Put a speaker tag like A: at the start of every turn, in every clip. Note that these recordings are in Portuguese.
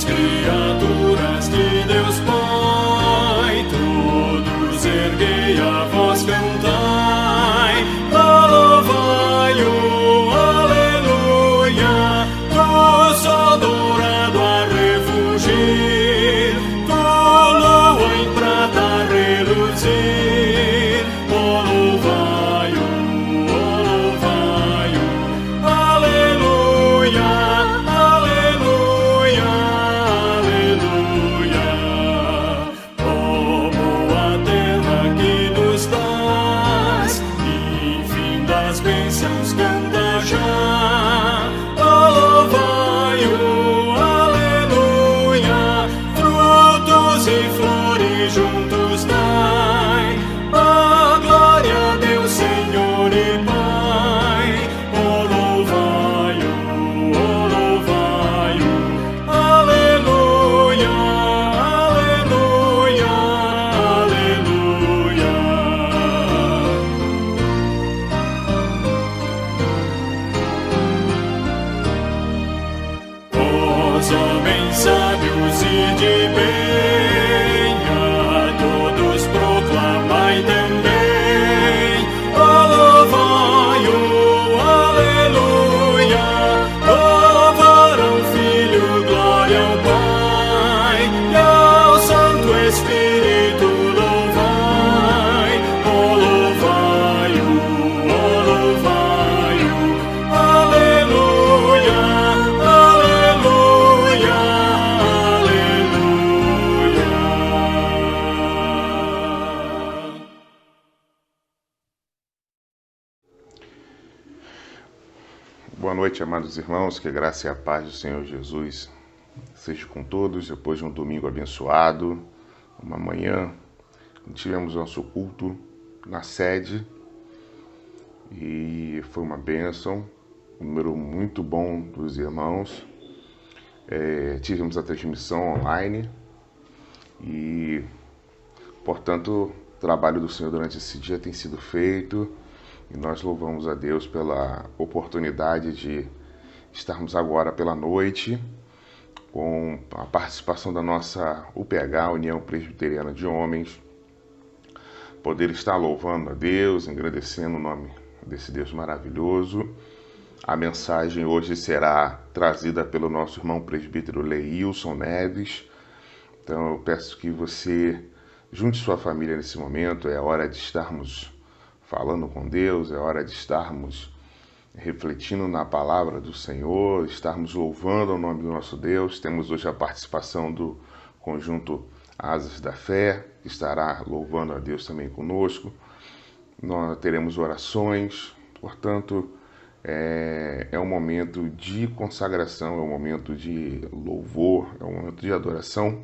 A: criaturas de Deus Pai, todos erguei a voz, cantai, louvai-o, aleluia, do sol dourado a refugir, do lua em prata a reluzir, louvai-o, aleluia. Bênçãos canta já, louvai-o, aleluia, frutos e flores juntos dai, a glória a Deus, Senhor e Pai, louvai-o, aleluia, aleluia, aleluia. Os homens sábios e de bem, a todos proclamai também, louvai-o, aleluia, louvarão o Filho, glória ao Pai, e ao Santo Espírito louvai, louvai-o, aleluia.
B: Boa noite, amados irmãos, que a graça e a paz do Senhor Jesus seja com todos. Depois de um domingo abençoado, uma manhã, tivemos nosso culto na sede e foi uma bênção, um número muito bom dos irmãos. Tivemos a transmissão online e, portanto, o trabalho do Senhor durante esse dia tem sido feito. E nós louvamos a Deus pela oportunidade de estarmos agora pela noite com a participação da nossa UPH, União Presbiteriana de Homens, poder estar louvando a Deus, engrandecendo o nome desse Deus maravilhoso. A mensagem hoje será trazida pelo nosso irmão presbítero Leilson Neves. Então eu peço que você junte sua família nesse momento. É hora de estarmos falando com Deus, é hora de estarmos refletindo na palavra do Senhor, estarmos louvando o nome do nosso Deus. Temos hoje a participação do conjunto Asas da Fé, que estará louvando a Deus também conosco. Nós teremos orações, portanto, é um momento de consagração, é um momento de louvor, é um momento de adoração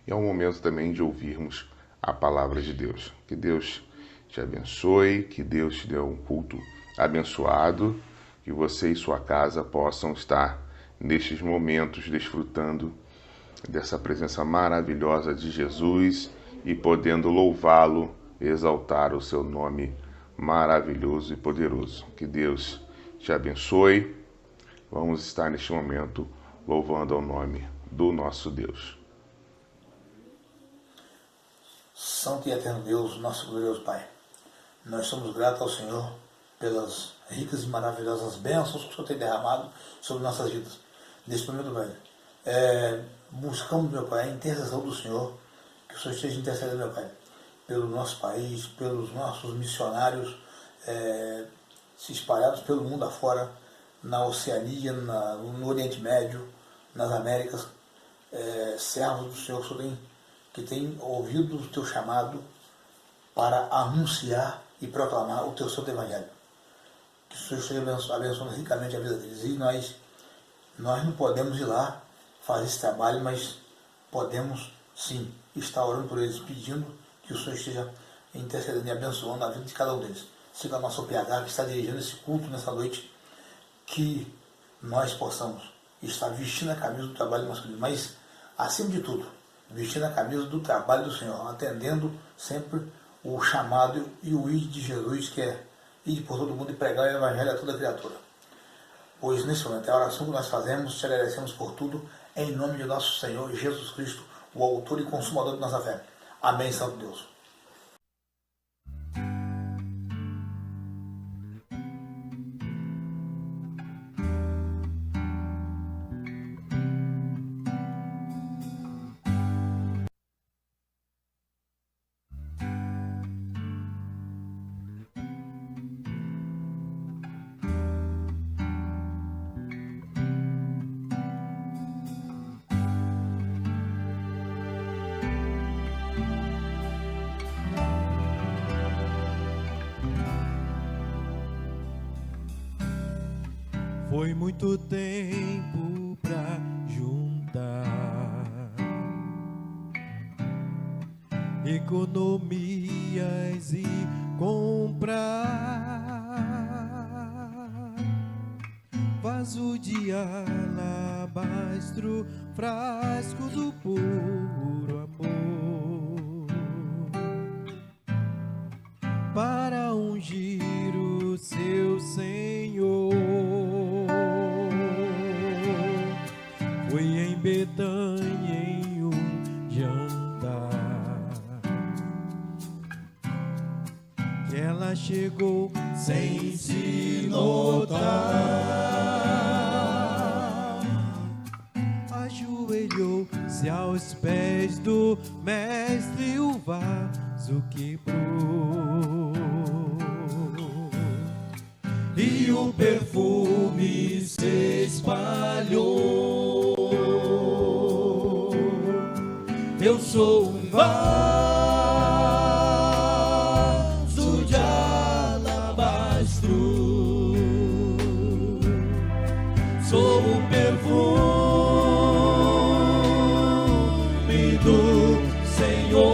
B: e é um momento também de ouvirmos a palavra de Deus. Que Deus te abençoe, que Deus te dê um culto abençoado, que você e sua casa possam estar nestes momentos desfrutando dessa presença maravilhosa de Jesus e podendo louvá-lo, exaltar o seu nome maravilhoso e poderoso. Que Deus te abençoe. Vamos estar neste momento louvando ao nome do nosso Deus.
C: Santo e eterno Deus, nosso glorioso Pai, nós somos gratos ao Senhor pelas ricas e maravilhosas bênçãos que o Senhor tem derramado sobre nossas vidas. Nesse momento, Pai, buscamos, meu Pai, a intercessão do Senhor, que o Senhor esteja intercedendo, meu Pai, pelo nosso país, pelos nossos missionários se espalhados pelo mundo afora, na Oceania, no Oriente Médio, nas Américas, servos do Senhor que tem ouvido o teu chamado para anunciar e proclamar o teu santo evangelho. Que o Senhor esteja abençoando ricamente a vida deles. E nós não podemos ir lá fazer esse trabalho, mas podemos sim estar orando por eles, pedindo que o Senhor esteja intercedendo e abençoando a vida de cada um deles. Siga a nossa PH que está dirigindo esse culto nessa noite, que nós possamos estar vestindo a camisa do trabalho masculino, mas acima de tudo, vestindo a camisa do trabalho do Senhor, atendendo sempre o chamado e o ir de Jesus, que é ir por todo mundo e pregar o evangelho a toda criatura. Pois nesse momento, a oração que nós fazemos, te agradecemos por tudo, em nome de nosso Senhor Jesus Cristo, o autor e consumador de nossa fé. Amém, Santo Deus.
D: Foi muito tempo pra juntar economias e comprar vaso de alabastro, frasco do puro amor, para ungir o seu Senhor. Foi em Betânia em um jantar que ela chegou sem se notar, ajoelhou-se aos pés do mestre, o vaso quebrou e o perfume se espalhou. Eu sou um vaso de alabastro, sou o perfume do Senhor,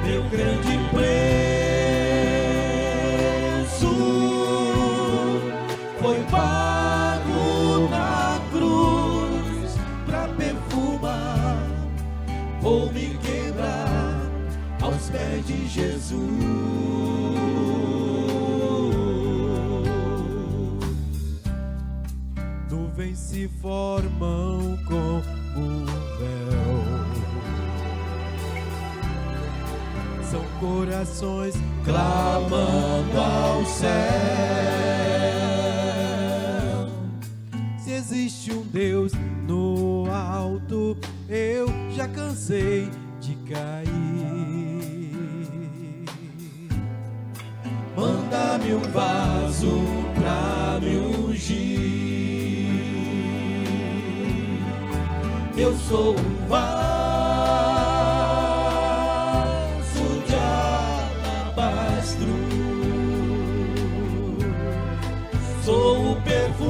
D: meu grande preço foi pago na cruz pra perfumar. Vou me quebrar aos pés de Jesus. Nuvens se formam como véu, são corações clamando ao céu. Se existe um Deus no alto, eu já cansei de cair. Manda-me um vaso pra me ungir. Eu sou um vaso de alabastro, sou o perfume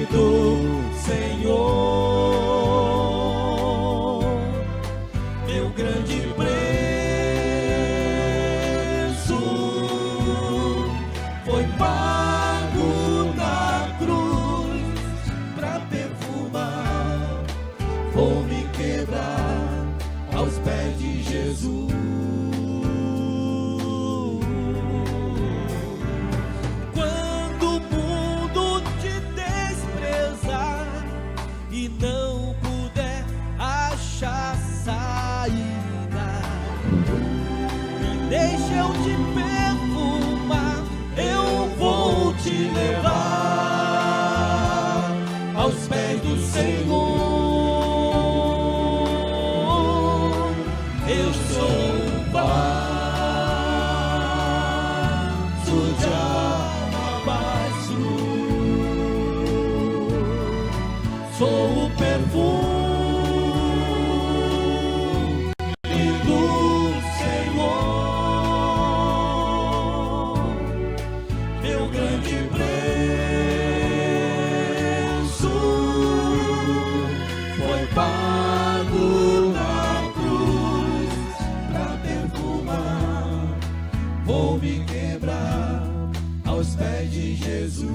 D: do Senhor, meu grande preço foi pago na cruz pra perfumar. Vou me quebrar aos pés de Jesus. Quando o mundo te desprezar e não puder achar saída, me deixa eu te perfumar, eu vou te levar aos pés do Senhor. Eu sou um vaso de alabastro, sou o perfume do Senhor, meu grande preço foi pago na cruz pra perfumar. Vou me quebrar aos pés de Jesus.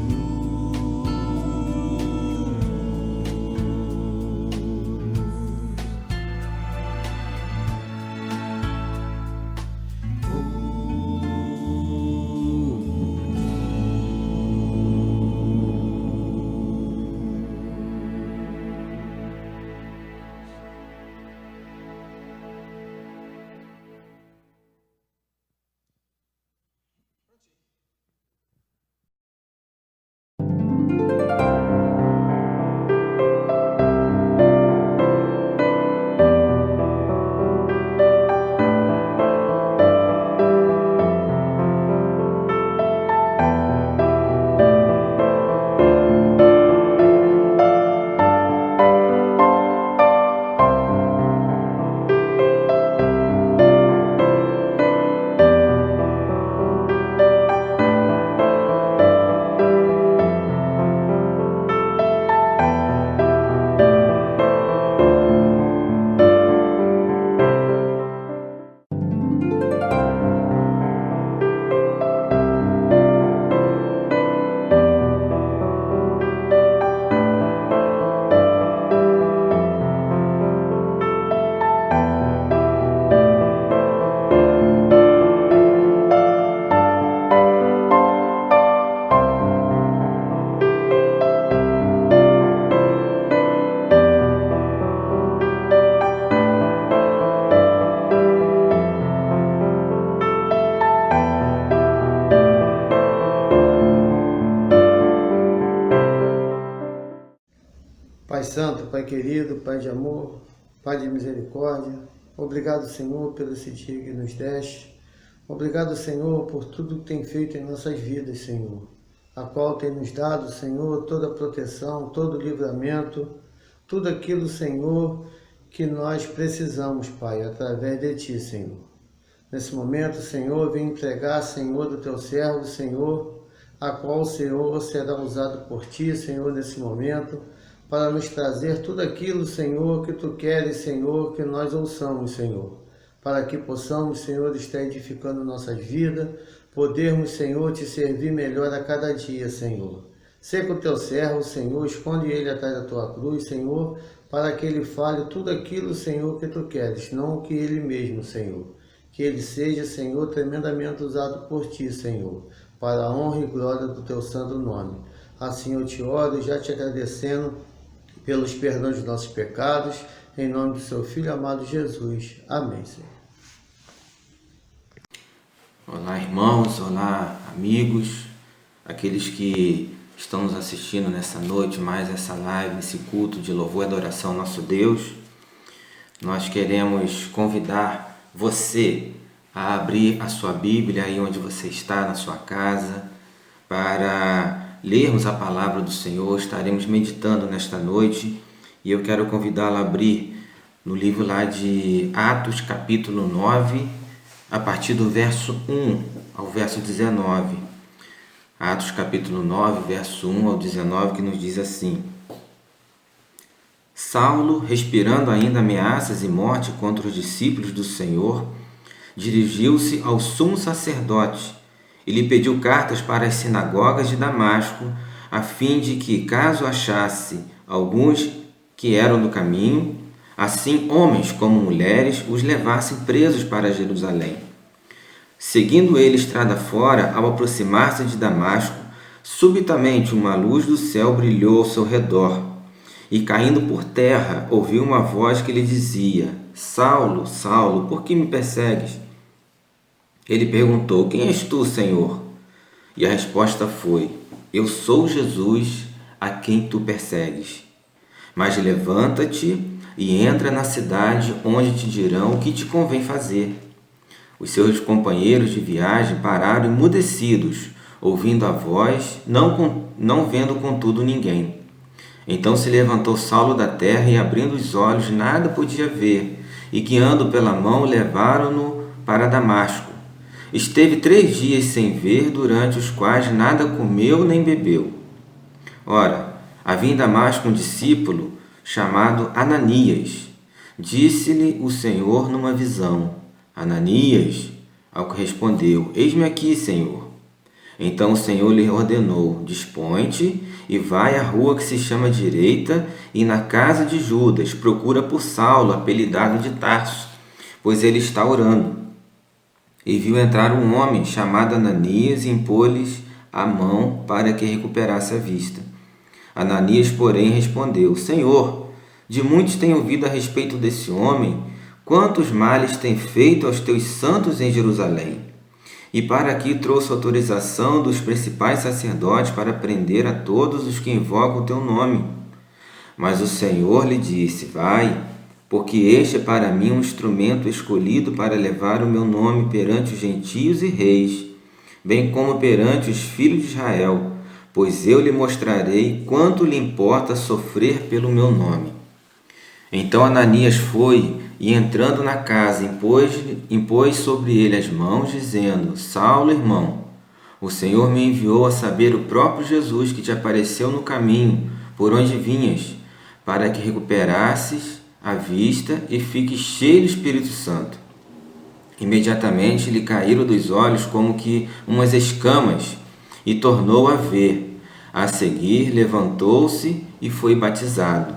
E: Pai Santo, Pai querido, Pai de amor, Pai de misericórdia, obrigado, Senhor, pelo esse dia que nos deste. Obrigado, Senhor, por tudo que tem feito em nossas vidas, Senhor, a qual tem nos dado, Senhor, toda a proteção, todo o livramento, tudo aquilo, Senhor, que nós precisamos, Pai, através de Ti, Senhor. Nesse momento, Senhor, vem entregar, Senhor, do Teu servo, Senhor, a qual, Senhor, será usado por Ti, Senhor, nesse momento, para nos trazer tudo aquilo, Senhor, que Tu queres, Senhor, que nós ouçamos, Senhor, para que possamos, Senhor, estar edificando nossas vidas, podermos, Senhor, Te servir melhor a cada dia, Senhor. Sê com o Teu servo, Senhor, esconde ele atrás da Tua cruz, Senhor, para que ele fale tudo aquilo, Senhor, que Tu queres, não o que ele mesmo, Senhor. Que ele seja, Senhor, tremendamente usado por Ti, Senhor, para a honra e glória do Teu santo nome. Assim eu Te oro, já Te agradecendo pelos perdões dos nossos pecados, em nome do Seu Filho amado Jesus. Amém, Senhor.
F: Olá, irmãos, olá, amigos, aqueles que estão nos assistindo nessa noite, mais essa live, nesse culto de louvor e adoração ao nosso Deus. Nós queremos convidar você a abrir a sua Bíblia aí onde você está, na sua casa, para lermos a palavra do Senhor. Estaremos meditando nesta noite e eu quero convidá-lo a abrir no livro lá de Atos, capítulo 9, a partir do verso 1 ao verso 19. Atos, capítulo 9, verso 1 ao 19, que nos diz assim: Saulo, respirando ainda ameaças e morte contra os discípulos do Senhor, dirigiu-se ao sumo sacerdote e lhe pediu cartas para as sinagogas de Damasco, a fim de que, caso achasse alguns que eram do caminho, assim homens como mulheres os levassem presos para Jerusalém. Seguindo ele estrada fora, ao aproximar-se de Damasco, subitamente uma luz do céu brilhou ao seu redor. E caindo por terra, ouviu uma voz que lhe dizia: Saulo, Saulo, por que me persegues? Ele perguntou: Quem és tu, Senhor? E a resposta foi: Eu sou Jesus, a quem tu persegues. Mas levanta-te e entra na cidade, onde te dirão o que te convém fazer. Os seus companheiros de viagem pararam emudecidos, ouvindo a voz, não vendo contudo ninguém. Então se levantou Saulo da terra e, abrindo os olhos, nada podia ver, e guiando pela mão, levaram-no para Damasco. Esteve 3 dias sem ver, durante os quais nada comeu nem bebeu. Ora, havia em Damasco um discípulo chamado Ananias. Disse-lhe o Senhor numa visão: Ananias. Ao que respondeu: Eis-me aqui, Senhor. Então o Senhor lhe ordenou: Dispõe-te e vai à rua que se chama Direita, e na casa de Judas procura por Saulo, apelidado de Tarso, pois ele está orando. E viu entrar um homem chamado Ananias e impôs-lhes a mão para que recuperasse a vista. Ananias, porém, respondeu: Senhor, de muitos tenho ouvido a respeito desse homem, quantos males tem feito aos teus santos em Jerusalém. E para aqui trouxe autorização dos principais sacerdotes para prender a todos os que invocam o teu nome. Mas o Senhor lhe disse: Vai, porque este é para mim um instrumento escolhido para levar o meu nome perante os gentios e reis, bem como perante os filhos de Israel, pois eu lhe mostrarei quanto lhe importa sofrer pelo meu nome. Então Ananias foi e, entrando na casa, impôs sobre ele as mãos, dizendo: Saulo, irmão, o Senhor me enviou a saber o próprio Jesus que te apareceu no caminho por onde vinhas, para que recuperasses a vista e fiques cheio do Espírito Santo. Imediatamente lhe caíram dos olhos como que umas escamas, e tornou a ver. A seguir levantou-se e foi batizado.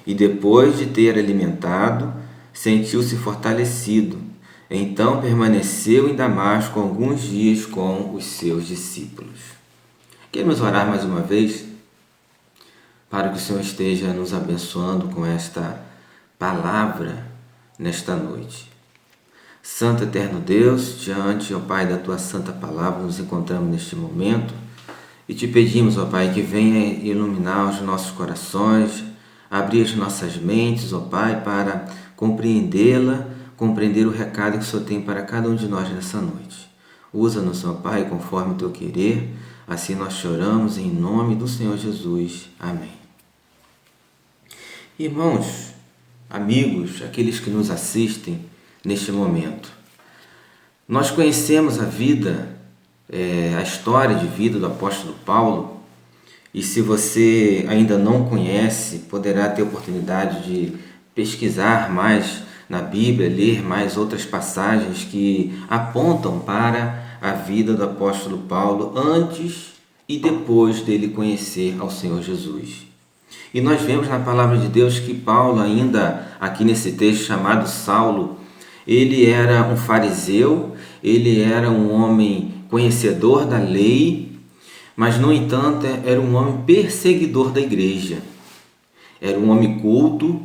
F: E depois de ter alimentado, sentiu-se fortalecido. Então permaneceu em Damasco alguns dias com os seus discípulos. Queremos orar mais uma vez para que o Senhor esteja nos abençoando com esta palavra nesta noite. Santo Eterno Deus, diante, ó Pai, da Tua Santa Palavra, nos encontramos neste momento e te pedimos, ó Pai, que venha iluminar os nossos corações, abrir as nossas mentes, ó Pai, para compreendê-la, compreender o recado que o Senhor tem para cada um de nós nessa noite. Usa-nos, ó Pai, conforme o Teu querer, assim nós choramos em nome do Senhor Jesus. Amém. Irmãos, amigos, aqueles que nos assistem neste momento, nós conhecemos a vida, a história de vida do apóstolo Paulo, e se você ainda não conhece, poderá ter oportunidade de pesquisar mais na Bíblia, ler mais outras passagens que apontam para a vida do apóstolo Paulo antes e depois dele conhecer ao Senhor Jesus. E nós vemos na palavra de Deus que Paulo, ainda aqui nesse texto chamado Saulo, ele era um fariseu, ele era um homem conhecedor da lei, mas no entanto era um homem perseguidor da igreja. Era um homem culto,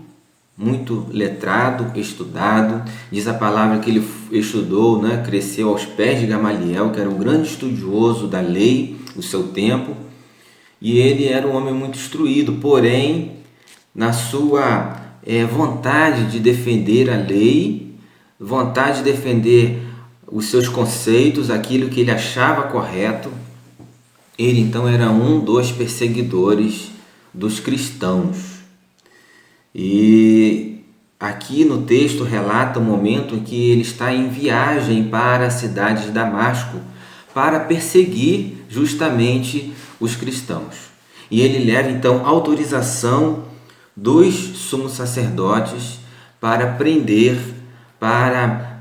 F: muito letrado, estudado. Diz a palavra que ele estudou, cresceu aos pés de Gamaliel, que era um grande estudioso da lei do seu tempo. E ele era um homem muito instruído, porém, na sua vontade de defender a lei, vontade de defender os seus conceitos, aquilo que ele achava correto, ele então era um dos perseguidores dos cristãos. E aqui no texto relata o momento em que ele está em viagem para a cidade de Damasco para perseguir justamente os cristãos. E ele leva então autorização dos sumos sacerdotes para prender, para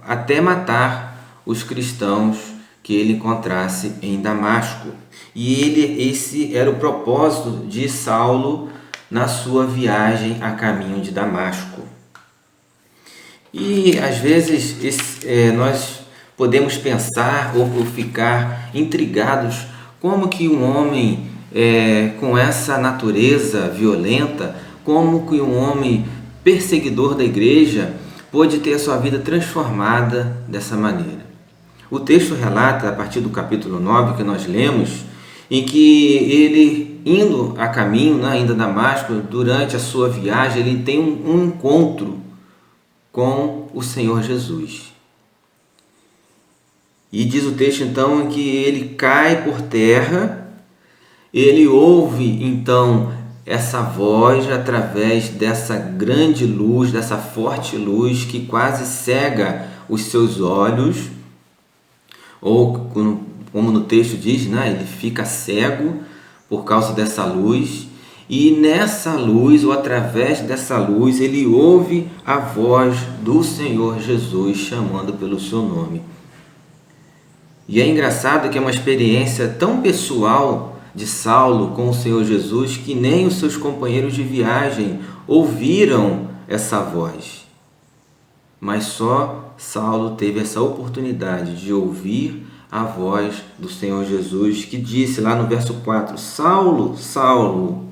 F: até matar os cristãos que ele encontrasse em Damasco. E esse era o propósito de Saulo na sua viagem a caminho de Damasco. E às vezes nós podemos pensar ou ficar intrigados como que um homem com essa natureza violenta, como que um homem perseguidor da igreja pôde ter a sua vida transformada dessa maneira. O texto relata, a partir do capítulo 9 que nós lemos, em que ele, indo a caminho, ainda a Damasco, durante a sua viagem, ele tem um encontro com o Senhor Jesus. E diz o texto então que ele cai por terra, ele ouve então essa voz através dessa grande luz, dessa forte luz que quase cega os seus olhos, ou como no texto diz, ele fica cego por causa dessa luz, e nessa luz, ou através dessa luz, ele ouve a voz do Senhor Jesus chamando pelo seu nome. E é engraçado que é uma experiência tão pessoal de Saulo com o Senhor Jesus que nem os seus companheiros de viagem ouviram essa voz. Mas só Saulo teve essa oportunidade de ouvir a voz do Senhor Jesus, que disse lá no verso 4: Saulo, Saulo,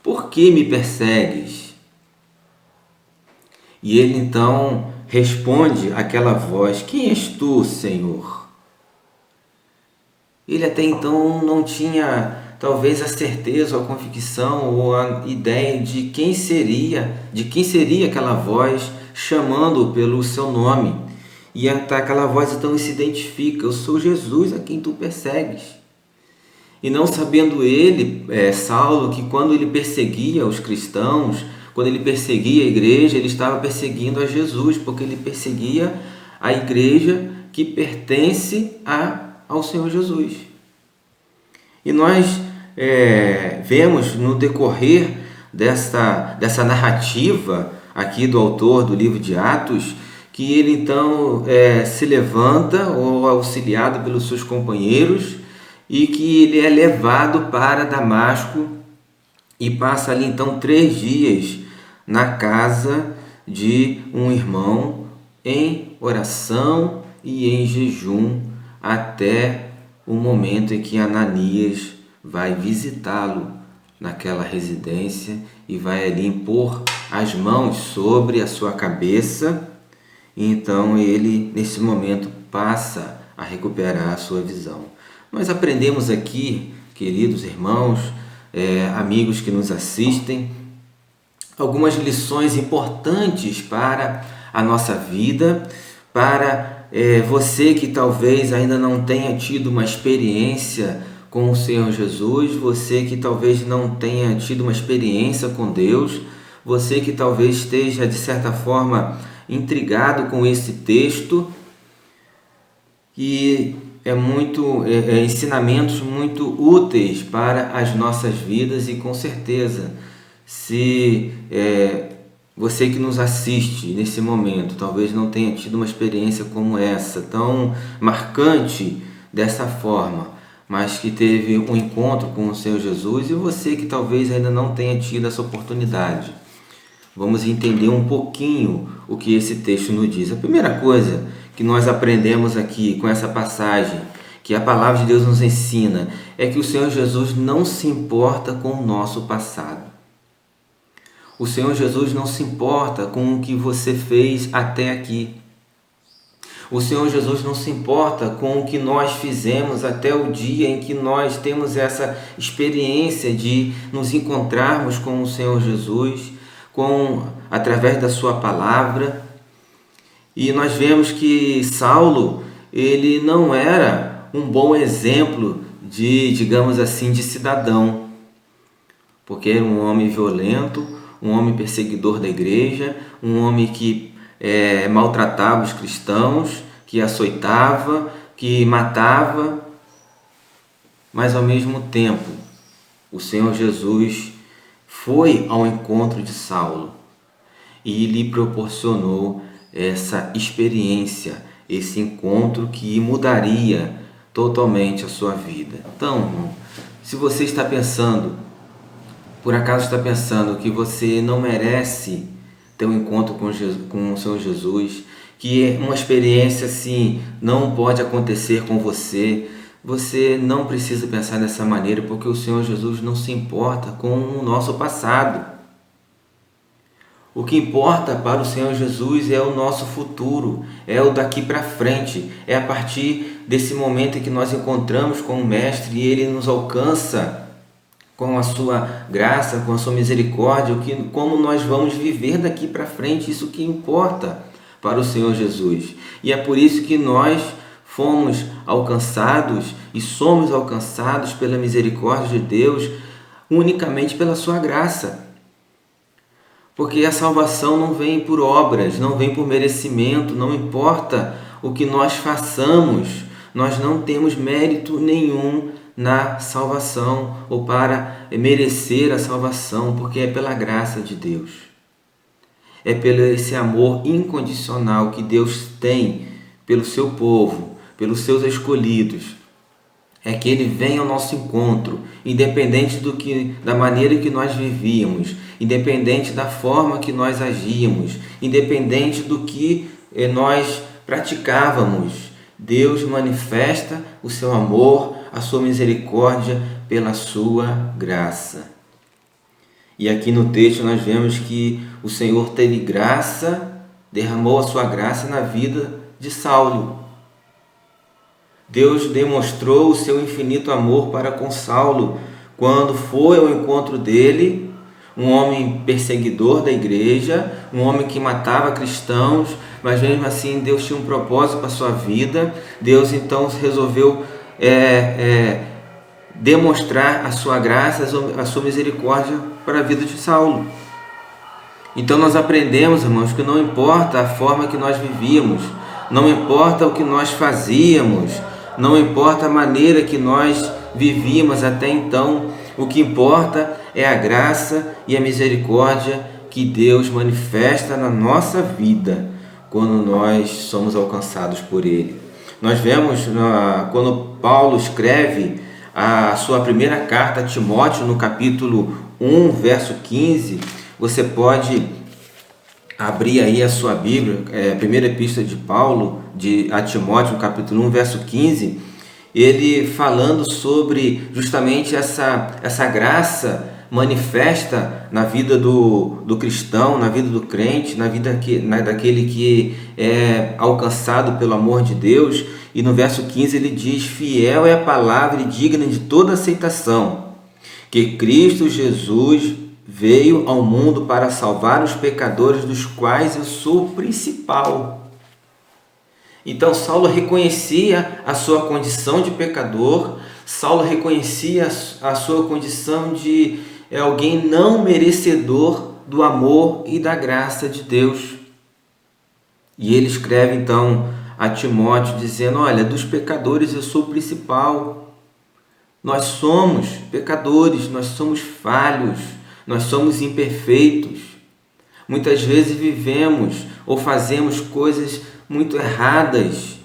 F: por que me persegues? E ele então responde àquela voz: Quem és tu, Senhor? Ele até então não tinha talvez a certeza, ou a convicção, ou a ideia de quem seria aquela voz chamando pelo seu nome. E até aquela voz então ele se identifica: eu sou Jesus a quem tu persegues. E não sabendo ele, Saulo, que quando ele perseguia os cristãos, quando ele perseguia a igreja, ele estava perseguindo a Jesus, porque ele perseguia a igreja que pertence ao Senhor Jesus. E nós vemos no decorrer dessa narrativa aqui do autor do livro de Atos, que ele então se levanta, ou auxiliado pelos seus companheiros, e que ele é levado para Damasco e passa ali então 3 dias na casa de um irmão em oração e em jejum, até o momento em que Ananias vai visitá-lo naquela residência e vai ali impor as mãos sobre a sua cabeça. E então ele, nesse momento, passa a recuperar a sua visão. Nós aprendemos aqui, queridos irmãos, amigos que nos assistem, algumas lições importantes para a nossa vida, para você que talvez ainda não tenha tido uma experiência com o Senhor Jesus, você que talvez não tenha tido uma experiência com Deus, você que talvez esteja de certa forma intrigado com esse texto, e ensinamentos muito úteis para as nossas vidas. E com certeza, se você que nos assiste nesse momento talvez não tenha tido uma experiência como essa, tão marcante dessa forma, mas que teve um encontro com o Senhor Jesus, e você que talvez ainda não tenha tido essa oportunidade, vamos entender um pouquinho o que esse texto nos diz. A primeira coisa que nós aprendemos aqui com essa passagem, que a palavra de Deus nos ensina, é que o Senhor Jesus não se importa com o nosso passado. O Senhor Jesus não se importa com o que você fez até aqui. O Senhor Jesus não se importa com o que nós fizemos até o dia em que nós temos essa experiência de nos encontrarmos com o Senhor Jesus, através da sua palavra. E nós vemos que Saulo, ele não era um bom exemplo de, digamos assim, de cidadão, porque era um homem violento, um homem perseguidor da igreja, um homem que maltratava os cristãos, que açoitava, que matava. Mas ao mesmo tempo, o Senhor Jesus foi ao encontro de Saulo e lhe proporcionou essa experiência, esse encontro que mudaria totalmente a sua vida. Então, irmão, se você está pensando, por acaso está pensando que você não merece ter um encontro com o Senhor Jesus, que uma experiência assim não pode acontecer com você, você não precisa pensar dessa maneira, porque o Senhor Jesus não se importa com o nosso passado. O que importa para o Senhor Jesus é o nosso futuro, é o daqui para frente, é a partir desse momento em que nós encontramos com o Mestre e Ele nos alcança com a sua graça, com a sua misericórdia, como nós vamos viver daqui para frente, isso que importa para o Senhor Jesus. E é por isso que nós fomos alcançados e somos alcançados pela misericórdia de Deus, unicamente pela sua graça. Porque a salvação não vem por obras, não vem por merecimento, não importa o que nós façamos, nós não temos mérito nenhum na salvação ou para merecer a salvação, porque é pela graça de Deus. É pelo esse amor incondicional que Deus tem pelo seu povo, pelos seus escolhidos. É que Ele vem ao nosso encontro, independente da maneira que nós vivíamos, independente da forma que nós agíamos, independente do que nós praticávamos. Deus manifesta o seu amor, a sua misericórdia pela sua graça. E aqui no texto nós vemos que o Senhor teve graça, derramou a sua graça na vida de Saulo. Deus demonstrou o seu infinito amor para com Saulo quando foi ao encontro dele, um homem perseguidor da igreja, um homem que matava cristãos, mas mesmo assim Deus tinha um propósito para a sua vida. Deus então resolveu demonstrar a sua graça, a sua misericórdia para a vida de Saulo. Então nós aprendemos, irmãos, que não importa a forma que nós vivíamos, não importa o que nós fazíamos, não importa a maneira que nós vivíamos até então, o que importa é a graça e a misericórdia que Deus manifesta na nossa vida quando nós somos alcançados por Ele. Nós vemos quando Paulo escreve a sua primeira carta a Timóteo, no capítulo 1, verso 15, você pode abrir aí a sua Bíblia, a primeira epístola de Paulo a Timóteo, no capítulo 1, verso 15, ele falando sobre justamente essa graça manifesta na vida do cristão, na vida do crente, na vida daquele que é alcançado pelo amor de Deus. E no verso 15 ele diz: fiel é a palavra e digna de toda aceitação, que Cristo Jesus veio ao mundo para salvar os pecadores, dos quais eu sou o principal. Então Saulo reconhecia a sua condição de pecador, Saulo reconhecia a sua condição de alguém não merecedor do amor e da graça de Deus. E ele escreve então a Timóteo dizendo: olha, dos pecadores eu sou o principal. Nós somos pecadores, nós somos falhos, nós somos imperfeitos. Muitas vezes vivemos ou fazemos coisas muito erradas.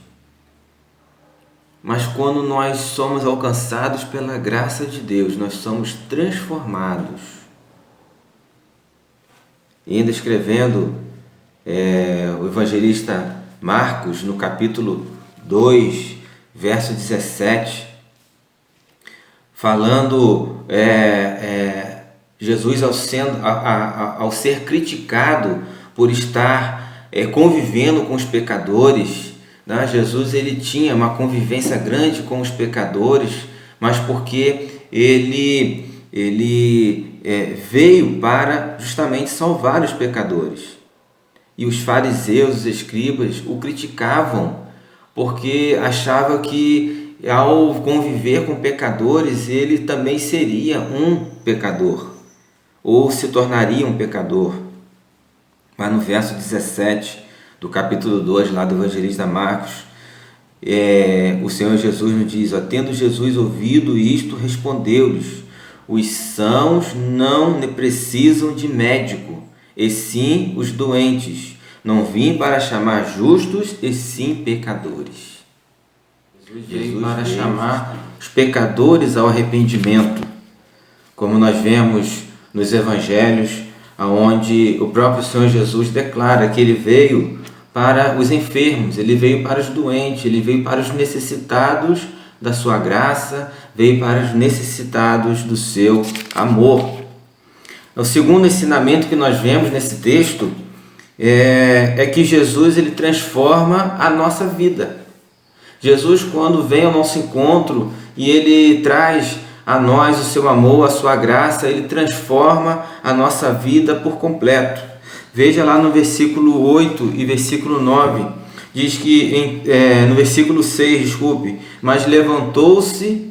F: Mas quando nós somos alcançados pela graça de Deus, nós somos transformados. E ainda escrevendo o evangelista Marcos, no capítulo 2, verso 17, falando Jesus ao ser criticado por estar convivendo com os pecadores, né? Jesus ele tinha uma convivência grande com os pecadores, mas porque ele veio para justamente salvar os pecadores. E os fariseus, os escribas, o criticavam, porque achavam que ao conviver com pecadores, ele também seria um pecador, ou se tornaria um pecador. Mas no verso 17 do capítulo 2, lá do evangelista Marcos, o Senhor Jesus nos diz: tendo Jesus ouvido isto, respondeu-lhes: os sãos não precisam de médico, e sim os doentes. Não vim para chamar justos, e sim pecadores. Jesus veio para chamar os pecadores ao arrependimento, como nós vemos nos evangelhos, onde o próprio Senhor Jesus declara que ele veio para os enfermos, ele veio para os doentes, ele veio para os necessitados da sua graça, veio para os necessitados do seu amor. O segundo ensinamento que nós vemos nesse texto é que Jesus ele transforma a nossa vida. Jesus, quando vem ao nosso encontro e ele traz a nós o seu amor, a sua graça, ele transforma a nossa vida por completo. Veja lá no versículo 8 e versículo 9, diz que, no versículo 6, mas levanta-te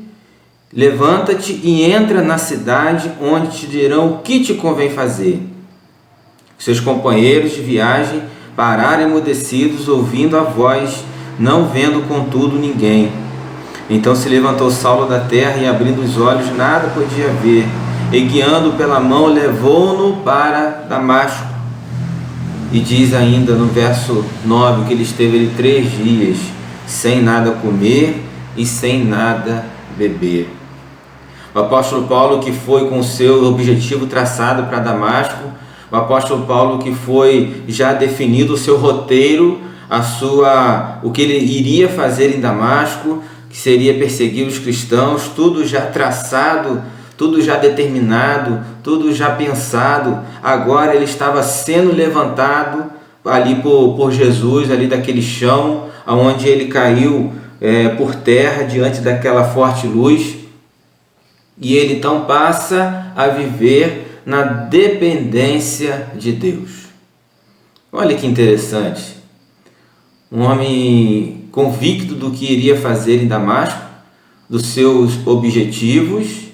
F: e entra na cidade, onde te dirão o que te convém fazer. Seus companheiros de viagem pararam emudecidos, ouvindo a voz, não vendo contudo ninguém. Então se levantou Saulo da terra e, abrindo os olhos, nada podia ver, e guiando pela mão, levou-no para Damasco. E diz ainda no verso 9 que ele esteve 3 dias sem nada comer e sem nada beber. O apóstolo Paulo, que foi com o seu objetivo traçado para Damasco, o apóstolo Paulo que foi já definido o seu roteiro, o que ele iria fazer em Damasco, que seria perseguir os cristãos, tudo já traçado, tudo já determinado, tudo já pensado. Agora ele estava sendo levantado ali por Jesus, ali daquele chão, onde ele caiu por terra diante daquela forte luz. E ele então passa a viver na dependência de Deus. Olha que interessante. Um homem convicto do que iria fazer em Damasco, dos seus objetivos,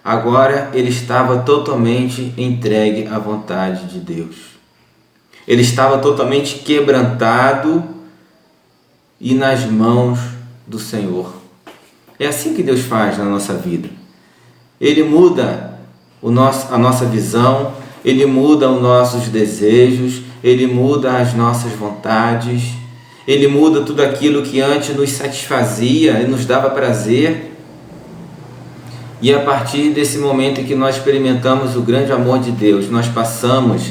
F: agora ele estava totalmente entregue à vontade de Deus. Ele estava totalmente quebrantado e nas mãos do Senhor. É assim que Deus faz na nossa vida. Ele muda a nossa visão, Ele muda os nossos desejos, Ele muda as nossas vontades, Ele muda tudo aquilo que antes nos satisfazia e nos dava prazer. E a partir desse momento em que nós experimentamos o grande amor de Deus, nós passamos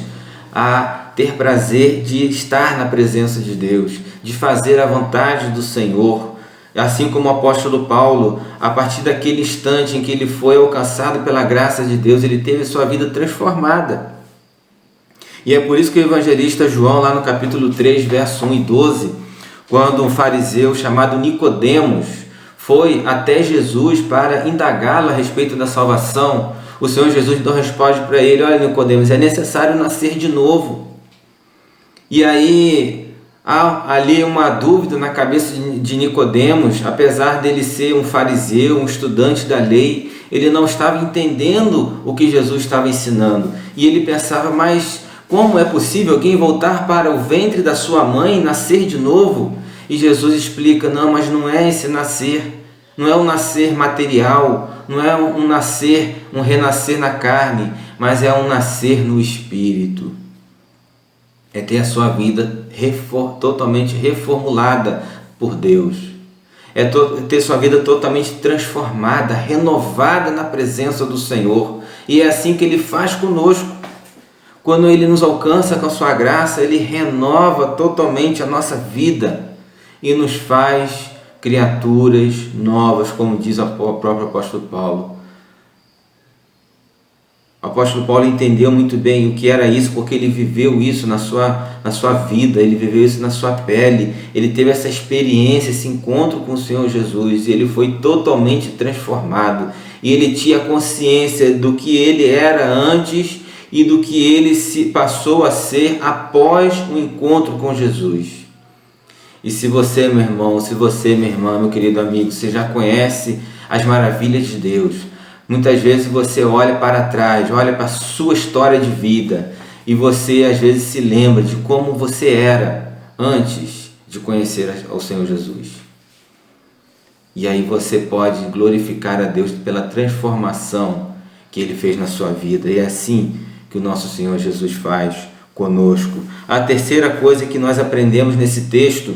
F: a ter prazer de estar na presença de Deus, de fazer a vontade do Senhor. Assim como o apóstolo Paulo, a partir daquele instante em que ele foi alcançado pela graça de Deus, ele teve sua vida transformada. E é por isso que o evangelista João, lá no capítulo 3, verso 1 e 12, quando um fariseu chamado Nicodemos foi até Jesus para indagá-lo a respeito da salvação, o Senhor Jesus então responde para ele: olha, Nicodemos, é necessário nascer de novo. E aí há ali uma dúvida na cabeça de Nicodemos. Apesar dele ser um fariseu, um estudante da lei, ele não estava entendendo o que Jesus estava ensinando. E ele pensava: mas como é possível alguém voltar para o ventre da sua mãe e nascer de novo? E Jesus explica: não, mas não é esse nascer, não é um nascer material, não é um nascer, um renascer na carne, mas é um nascer no Espírito. É ter a sua vida totalmente reformulada por Deus. É ter sua vida totalmente transformada, renovada na presença do Senhor. E é assim que Ele faz conosco. Quando Ele nos alcança com a sua graça, Ele renova totalmente a nossa vida e nos faz criaturas novas, como diz o próprio apóstolo Paulo. O apóstolo Paulo entendeu muito bem o que era isso, porque ele viveu isso na sua vida, ele viveu isso na sua pele, ele teve essa experiência, esse encontro com o Senhor Jesus, e ele foi totalmente transformado, e ele tinha consciência do que ele era antes e do que ele se passou a ser após o encontro com Jesus. E se você, meu irmão, se você, minha irmã, meu querido amigo, você já conhece as maravilhas de Deus, muitas vezes você olha para trás, olha para a sua história de vida e você às vezes se lembra de como você era antes de conhecer ao Senhor Jesus. E aí você pode glorificar a Deus pela transformação que Ele fez na sua vida. E é assim que o nosso Senhor Jesus faz conosco. A terceira coisa que nós aprendemos nesse texto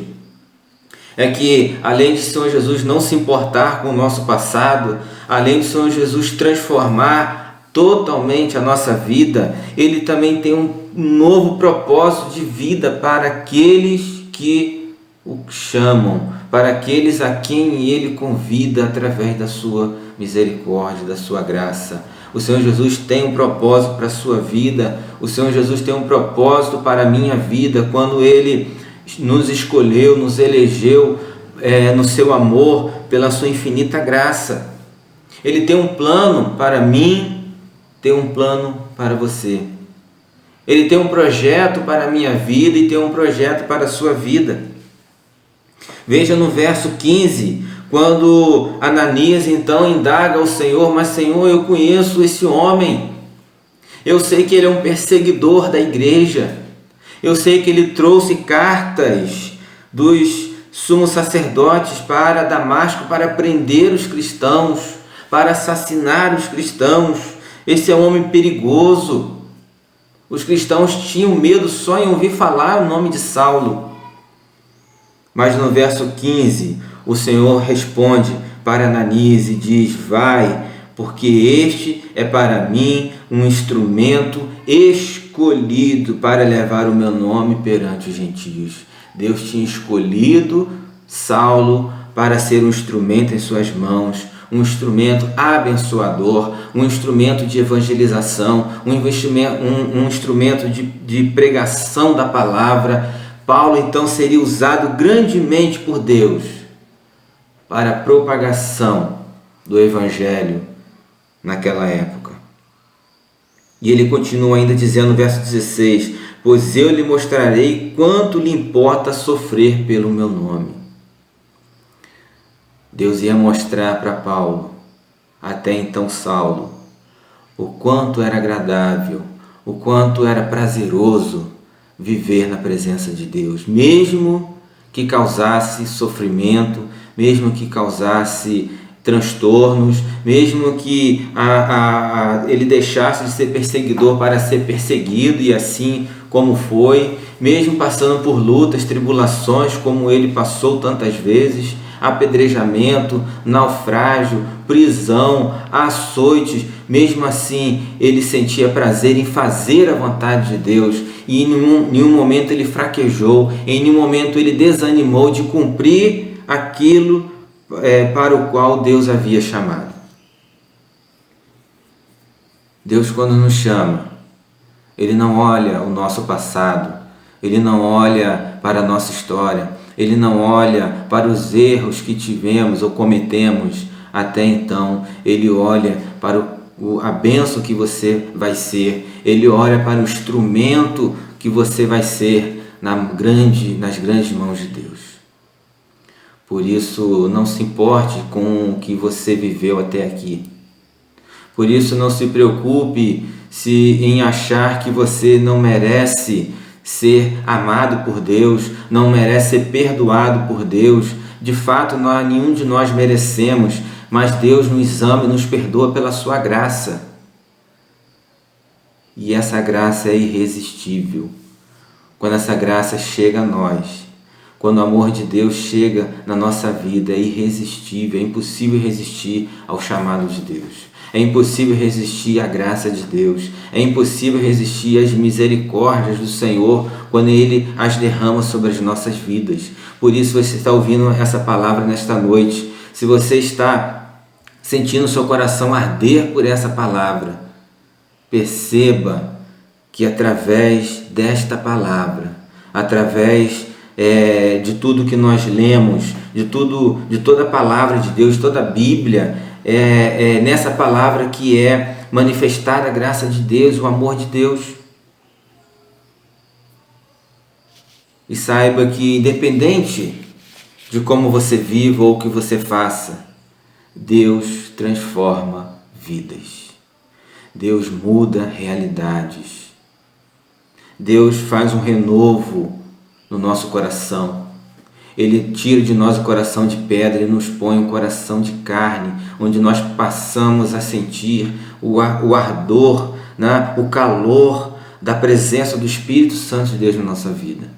F: é que, além de o Senhor Jesus não se importar com o nosso passado, além de o Senhor Jesus transformar totalmente a nossa vida, Ele também tem um novo propósito de vida para aqueles que o chamam, para aqueles a quem Ele convida através da sua misericórdia, da sua graça. O Senhor Jesus tem um propósito para a sua vida, o Senhor Jesus tem um propósito para a minha vida, quando Ele nos escolheu, nos elegeu no seu amor, pela sua infinita graça. Ele tem um plano para mim, tem um plano para você. Ele tem um projeto para a minha vida e tem um projeto para a sua vida. Veja no verso 15, quando Ananias então indaga ao Senhor: mas Senhor, eu conheço esse homem, eu sei que ele é um perseguidor da igreja, eu sei que ele trouxe cartas dos sumos sacerdotes para Damasco para prender os cristãos, para assassinar os cristãos. Esse é um homem perigoso. Os cristãos tinham medo só em ouvir falar o nome de Saulo. Mas no verso 15, o Senhor responde para Ananias e diz: vai, porque este é para mim um instrumento escolhido para levar o meu nome perante os gentios. Deus tinha escolhido Saulo para ser um instrumento em suas mãos, um instrumento abençoador, um instrumento de evangelização, um instrumento de pregação da palavra. Paulo então seria usado grandemente por Deus para a propagação do evangelho naquela época. E ele continua ainda dizendo no verso 16: pois eu lhe mostrarei quanto lhe importa sofrer pelo meu nome. Deus ia mostrar para Paulo, até então Saulo, o quanto era agradável, o quanto era prazeroso viver na presença de Deus, mesmo que causasse sofrimento, mesmo que causasse transtornos, mesmo que ele deixasse de ser perseguidor para ser perseguido, e assim como foi, mesmo passando por lutas, tribulações, como ele passou tantas vezes, apedrejamento, naufrágio, prisão, açoites, mesmo assim ele sentia prazer em fazer a vontade de Deus, e em nenhum momento ele fraquejou, em nenhum momento ele desanimou de cumprir aquilo para o qual Deus havia chamado. Deus, quando nos chama, Ele não olha o nosso passado, Ele não olha para a nossa história, Ele não olha para os erros que tivemos ou cometemos até então. Ele olha para a bênção que você vai ser. Ele olha para o instrumento que você vai ser nas grandes mãos de Deus. Por isso, não se importe com o que você viveu até aqui. Por isso, não se preocupe em achar que você não merece ser amado por Deus, não merece ser perdoado por Deus. De fato, nenhum de nós merecemos, mas Deus nos ama e nos perdoa pela sua graça. E essa graça é irresistível. Quando essa graça chega a nós, quando o amor de Deus chega na nossa vida, é irresistível, é impossível resistir ao chamado de Deus. É impossível resistir à graça de Deus. É impossível resistir às misericórdias do Senhor quando Ele as derrama sobre as nossas vidas. Por isso você está ouvindo essa palavra nesta noite. Se você está sentindo seu coração arder por essa palavra, perceba que através desta palavra, através de tudo que nós lemos, de toda a palavra de Deus, toda a Bíblia, nessa palavra que é manifestada a graça de Deus, o amor de Deus. E saiba que independente de como você viva ou o que você faça, Deus transforma vidas. Deus muda realidades. Deus faz um renovo no nosso coração. Ele tira de nós o coração de pedra e nos põe um coração de carne, onde nós passamos a sentir o ardor, né? O calor da presença do Espírito Santo de Deus na nossa vida.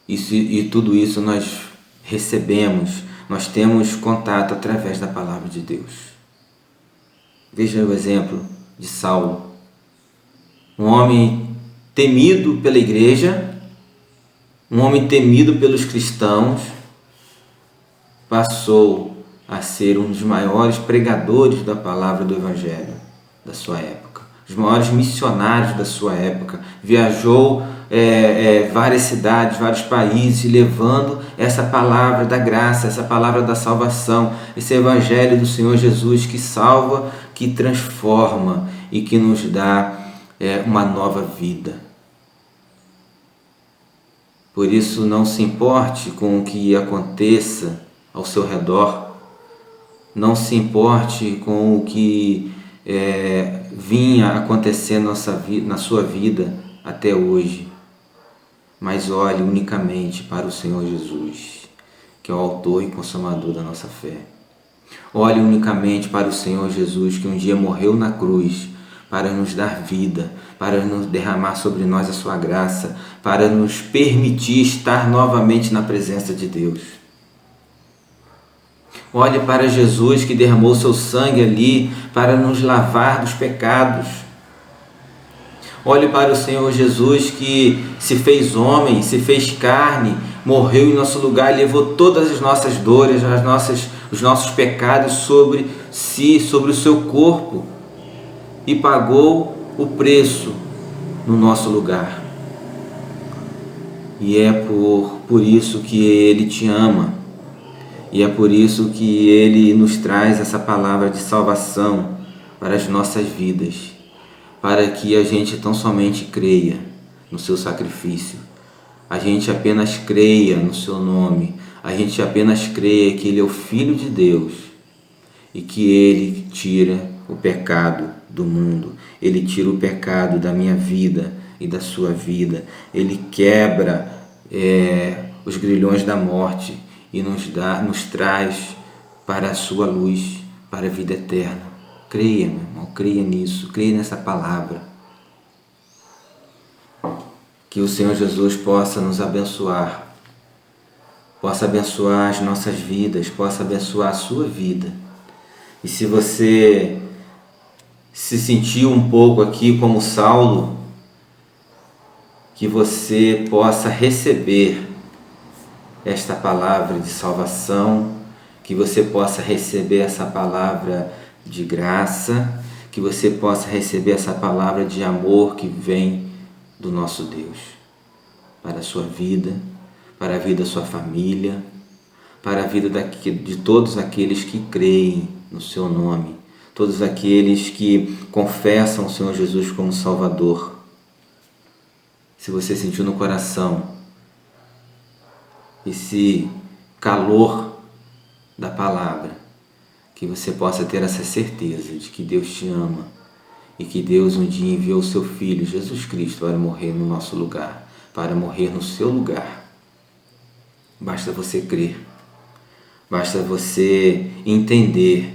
F: E tudo isso nós recebemos, nós temos contato através da palavra de Deus. Veja o exemplo de Saulo, um homem temido pela igreja, um homem temido pelos cristãos, passou a ser um dos maiores pregadores da palavra do Evangelho da sua época, os maiores missionários da sua época. Viajou várias cidades, vários países, levando essa palavra da graça, essa palavra da salvação, esse Evangelho do Senhor Jesus que salva, que transforma e que nos dá uma nova vida. Por isso, não se importe com o que aconteça ao seu redor, não se importe com o que vinha acontecendo na sua vida até hoje, mas olhe unicamente para o Senhor Jesus, que é o autor e consumador da nossa fé. Olhe unicamente para o Senhor Jesus, que um dia morreu na cruz para nos dar vida, para nos derramar sobre nós a sua graça, para nos permitir estar novamente na presença de Deus. Olhe para Jesus, que derramou seu sangue ali para nos lavar dos pecados. Olhe para o Senhor Jesus, que se fez homem, se fez carne, morreu em nosso lugar e levou todas as nossas dores, os nossos pecados sobre si, sobre o seu corpo, e pagou o preço no nosso lugar. E é por isso que Ele te ama. E é por isso que Ele nos traz essa palavra de salvação para as nossas vidas, para que a gente tão somente creia no seu sacrifício, a gente apenas creia no seu nome, a gente apenas creia que Ele é o Filho de Deus e que Ele tira o pecado do mundo, Ele tira o pecado da minha vida e da sua vida, Ele quebra os grilhões da morte e nos traz para a sua luz, para a vida eterna. Creia, meu irmão, creia nisso, creia nessa palavra. Que o Senhor Jesus possa nos abençoar, possa abençoar as nossas vidas, possa abençoar a sua vida. E se você se sentiu um pouco aqui como Saulo, que você possa receber esta palavra de salvação, que você possa receber essa palavra de graça, que você possa receber essa palavra de amor que vem do nosso Deus para a sua vida, para a vida da sua família, para a vida de todos aqueles que creem no seu nome, todos aqueles que confessam o Senhor Jesus como Salvador. Se você sentiu no coração esse calor da palavra, que você possa ter essa certeza de que Deus te ama e que Deus um dia enviou o seu Filho, Jesus Cristo, para morrer no nosso lugar, para morrer no seu lugar. Basta você crer, basta você entender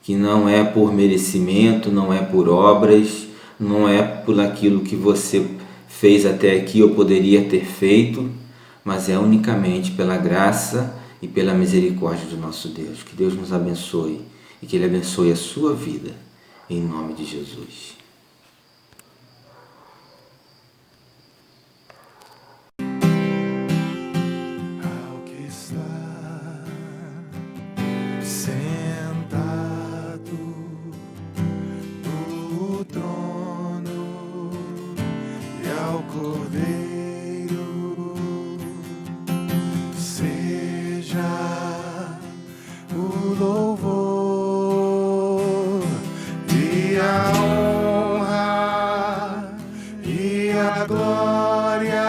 F: que não é por merecimento, não é por obras, não é por aquilo que você fez até aqui ou poderia ter feito, mas é unicamente pela graça e pela misericórdia do nosso Deus. Que Deus nos abençoe e que Ele abençoe a sua vida, em nome de Jesus.
A: Ao que está sentado no trono e ao Cordeiro seja o louvor e a honra e a glória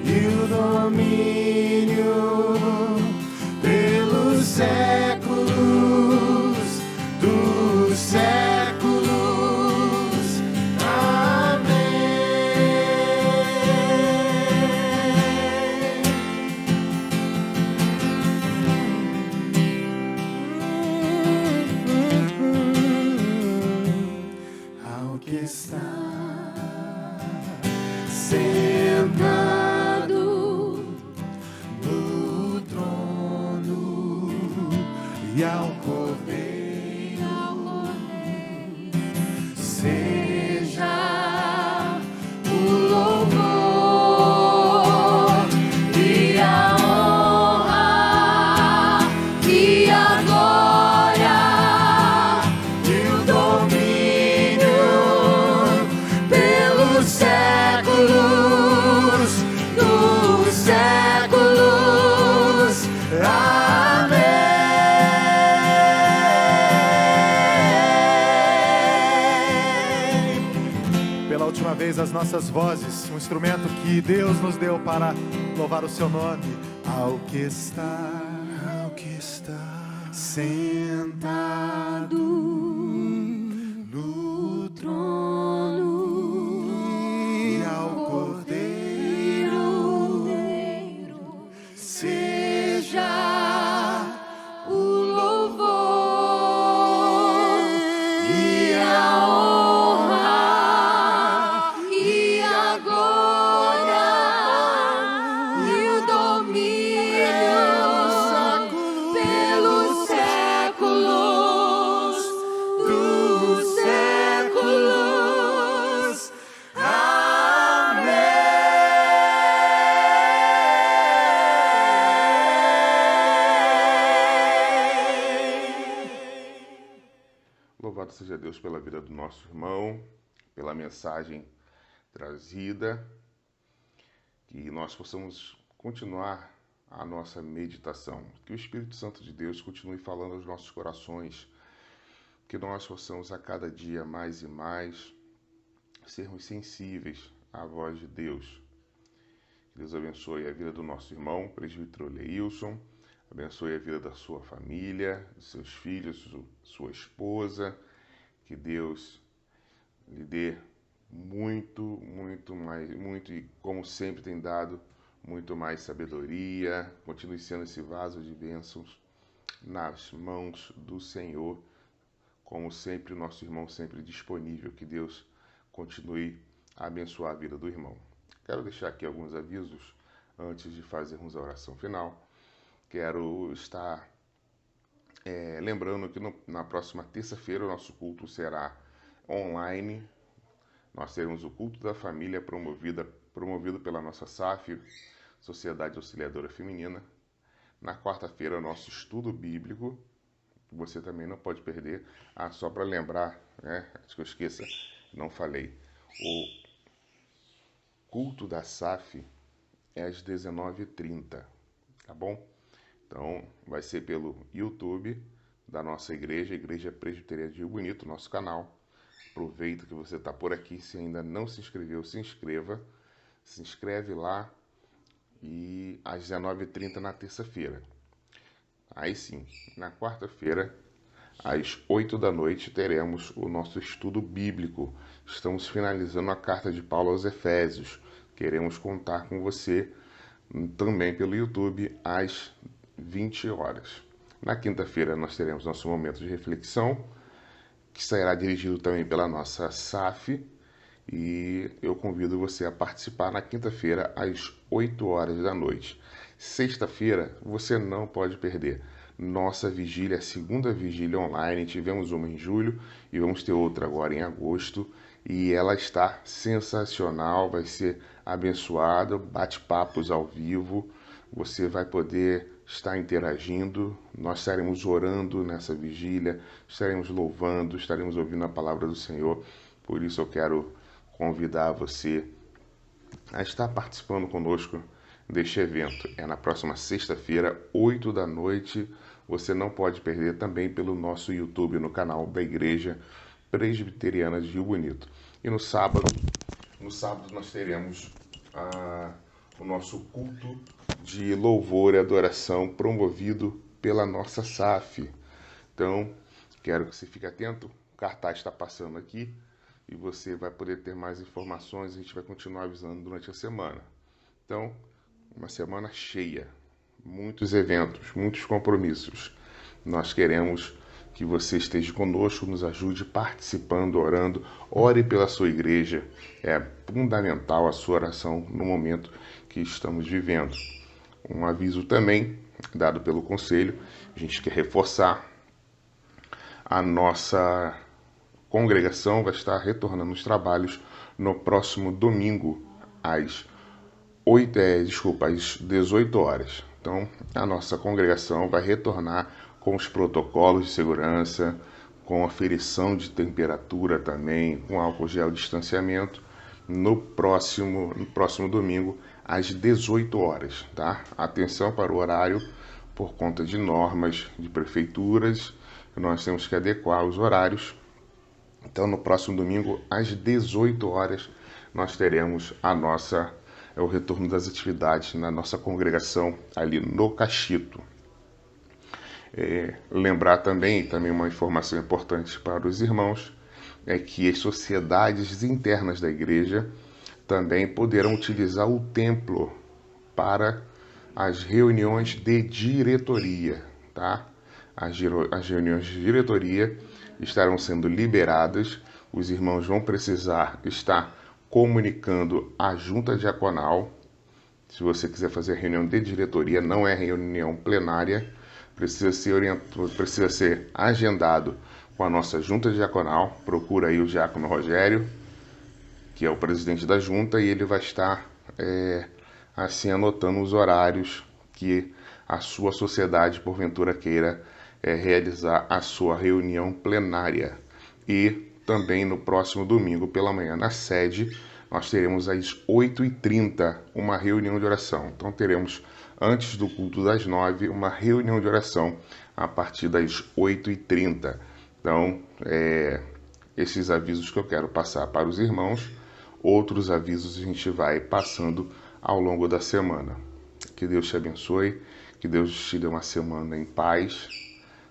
A: e o domínio pelos séculos dos séculos. Amém. Ao que está sentado no trono e ao Cordeiro seja o louvor e a honra e a glória e o domínio pelos séculos dos séculos. Amém. Pela última vez, as nossas vozes, um instrumento que Deus nos deu para louvar o seu nome. Ao que está sentado no trono e ao Cordeiro seja o louvor e a honra e a glória e o domínio pelos séculos dos séculos. Amém.
B: Louvado seja Deus pela vida do nosso irmão, pela mensagem trazida, que nós possamos continuar a nossa meditação, que o Espírito Santo de Deus continue falando aos nossos corações, que nós possamos a cada dia mais e mais sermos sensíveis à voz de Deus. Que Deus abençoe a vida do nosso irmão, presbítero Leilson, abençoe a vida da sua família, dos seus filhos, sua esposa. Que Deus lhe dê muito e como sempre tem dado, muito mais sabedoria. Continue sendo esse vaso de bênçãos nas mãos do Senhor. Como sempre, o nosso irmão sempre disponível. Que Deus continue a abençoar a vida do irmão. Quero deixar aqui alguns avisos antes de fazermos a oração final. Quero estar lembrando que na próxima terça-feira o nosso culto será online. Nós teremos o culto da família promovido pela nossa SAF, Sociedade Auxiliadora Feminina. Na quarta-feira, o nosso estudo bíblico. Você também não pode perder. Só para lembrar, antes que eu esqueça, não falei. O culto da SAF é às 19h30, tá bom? Então, vai ser pelo YouTube da nossa igreja, Igreja Presbiteriana de Rio Bonito, nosso canal. Aproveita que você está por aqui, se ainda não se inscreveu, se inscreva. Se inscreve lá e às 19h30 na terça-feira. Aí sim, na quarta-feira, às 8 da noite, teremos o nosso estudo bíblico. Estamos finalizando a carta de Paulo aos Efésios. Queremos contar com você também pelo YouTube às 20 horas. Na quinta-feira nós teremos nosso momento de reflexão, que será dirigido também pela nossa SAF, e eu convido você a participar na quinta-feira às 8 horas da noite. Sexta-feira você não pode perder nossa vigília, a segunda vigília online. Tivemos uma em julho e vamos ter outra agora em agosto, e ela está sensacional, vai ser abençoada, bate-papos ao vivo, você vai poder estar interagindo, nós estaremos orando nessa vigília, estaremos louvando, estaremos ouvindo a palavra do Senhor. Por isso eu quero convidar você a estar participando conosco deste evento. É na próxima sexta-feira, 8 da noite. Você não pode perder, também pelo nosso YouTube, no canal da Igreja Presbiteriana de Rio Bonito. E no sábado nós teremos o nosso culto de louvor e adoração promovido pela nossa SAF. Então, quero que você fique atento. O cartaz está passando aqui e você vai poder ter mais informações. A gente vai continuar avisando durante a semana. Então, uma semana cheia, muitos eventos, muitos compromissos. Nós queremos que você esteja conosco, nos ajude participando, orando. Ore pela sua igreja. É fundamental a sua oração no momento que estamos vivendo. Um aviso também dado pelo conselho: a gente quer reforçar, a nossa congregação vai estar retornando os trabalhos no próximo domingo às 18 horas. Então, a nossa congregação vai retornar com os protocolos de segurança, com aferição de temperatura também, com álcool gel, distanciamento, no próximo domingo às 18 horas, tá? Atenção para o horário, por conta de normas de prefeituras, nós temos que adequar os horários. Então, no próximo domingo, às 18 horas, nós teremos o retorno das atividades na nossa congregação ali no Cachito. Lembrar também uma informação importante para os irmãos, é que as sociedades internas da igreja também poderão utilizar o templo para as reuniões de diretoria, tá? As reuniões de diretoria estarão sendo liberadas. Os irmãos vão precisar estar comunicando à junta diaconal. Se você quiser fazer reunião de diretoria, não é reunião plenária, precisa ser agendado com a nossa junta diaconal. Procura aí o diácono Rogério, que é o presidente da junta, e ele vai estar assim anotando os horários que a sua sociedade porventura queira realizar a sua reunião plenária. E também no próximo domingo pela manhã, na sede, nós teremos às 8h30 uma reunião de oração. Então teremos, antes do culto das 9, uma reunião de oração a partir das 8h30. Então, esses avisos que eu quero passar para os irmãos. Outros avisos a gente vai passando ao longo da semana. Que Deus te abençoe, que Deus te dê uma semana em paz.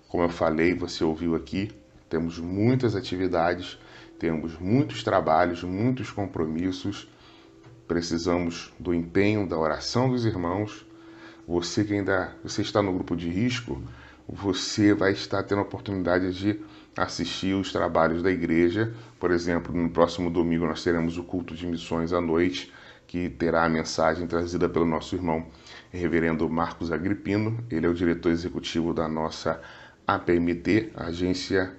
B: Como eu falei, você ouviu aqui, temos muitas atividades, temos muitos trabalhos, muitos compromissos. Precisamos do empenho, da oração dos irmãos. Você que você está no grupo de risco, você vai estar tendo a oportunidade de assistir os trabalhos da igreja. Por exemplo, no próximo domingo nós teremos o culto de missões à noite, que terá a mensagem trazida pelo nosso irmão reverendo Marcos Agripino. Ele é o diretor executivo da nossa APMT, Agência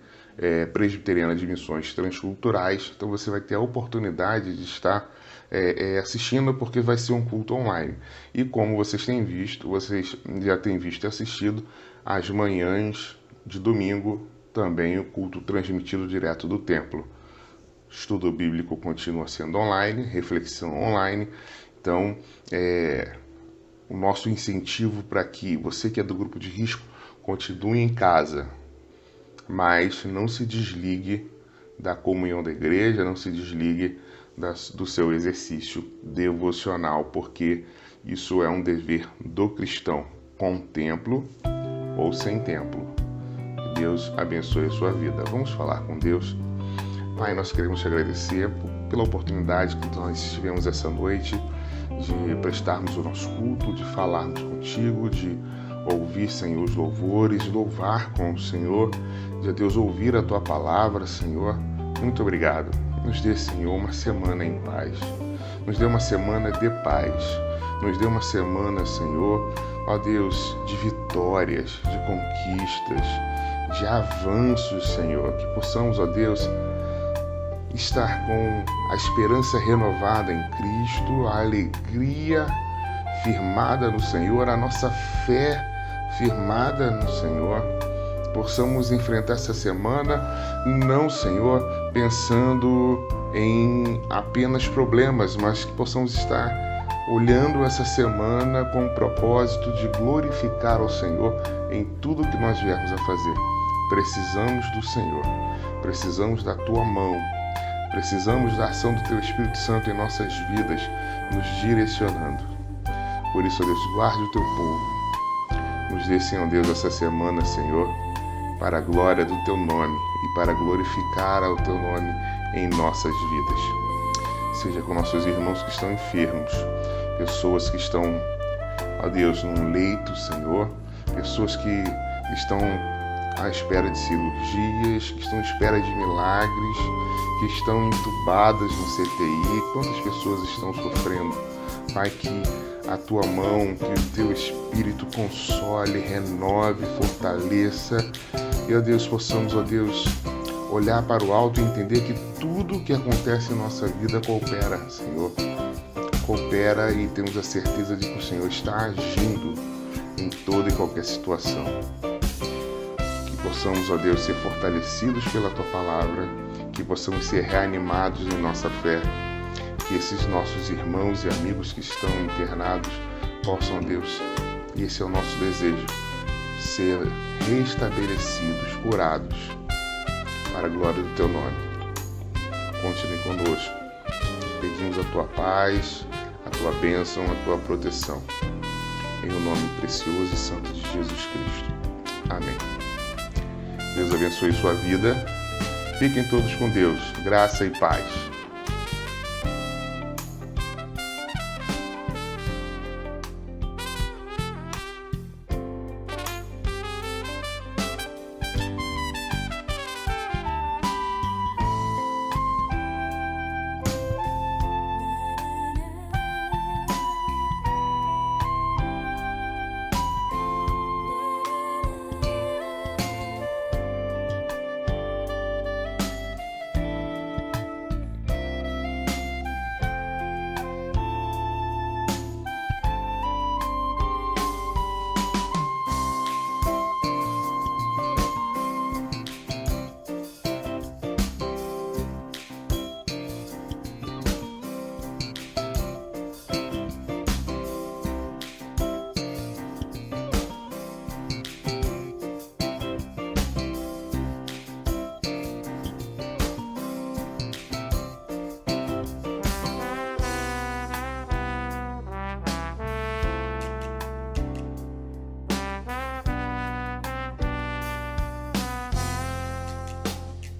B: Presbiteriana de Missões Transculturais. Então você vai ter a oportunidade de estar assistindo, porque vai ser um culto online. E como vocês já têm visto e assistido, às manhãs de domingo, também o culto transmitido direto do templo. Estudo bíblico continua sendo online, reflexão online. Então, o nosso incentivo para que você que é do grupo de risco continue em casa, mas não se desligue da comunhão da igreja, não se desligue do seu exercício devocional, porque isso é um dever do cristão, com templo ou sem templo. Deus abençoe a sua vida. Vamos falar com Deus. Pai, nós queremos te agradecer pela oportunidade que nós tivemos essa noite de prestarmos o nosso culto, de falarmos contigo, de ouvir, Senhor, os louvores, de louvar com o Senhor, de Deus ouvir a tua palavra, Senhor. Muito obrigado. Nos dê, Senhor, uma semana em paz. Nos dê uma semana de paz. Nos dê uma semana, Senhor, ó Deus, de vitórias, de conquistas, de avanços, Senhor. Que possamos, ó Deus, estar com a esperança renovada em Cristo, a alegria firmada no Senhor, a nossa fé firmada no Senhor. Possamos enfrentar essa semana, não, Senhor, pensando em apenas problemas, mas que possamos estar olhando essa semana com o propósito de glorificar ao Senhor em tudo que nós viermos a fazer. Precisamos do Senhor, precisamos da tua mão, precisamos da ação do teu Espírito Santo em nossas vidas, nos direcionando. Por isso, ó Deus, guarde o teu povo. Nos dê, Senhor Deus, essa semana, Senhor, para a glória do teu nome e para glorificar ao teu nome em nossas vidas. Seja com nossos irmãos que estão enfermos, pessoas que estão, ó Deus, num leito, Senhor, pessoas que estão à espera de cirurgias, que estão à espera de milagres, que estão entubadas no CTI. Quantas pessoas estão sofrendo? Pai, que a tua mão, que o teu Espírito console, renove, fortaleça. E, ó Deus, possamos, ó Deus, olhar para o alto e entender que tudo que acontece em nossa vida coopera, Senhor. Coopera e temos a certeza de que o Senhor está agindo em toda e qualquer situação. Que possamos, ó Deus, ser fortalecidos pela tua palavra, que possamos ser reanimados em nossa fé, que esses nossos irmãos e amigos que estão internados possam, ó Deus, e esse é o nosso desejo, ser restabelecidos, curados, para a glória do teu nome. Continue conosco. Pedimos a tua paz, a tua bênção, a tua proteção. Em o nome precioso e santo de Jesus Cristo. Amém. Deus abençoe sua vida. Fiquem todos com Deus. Graça e paz.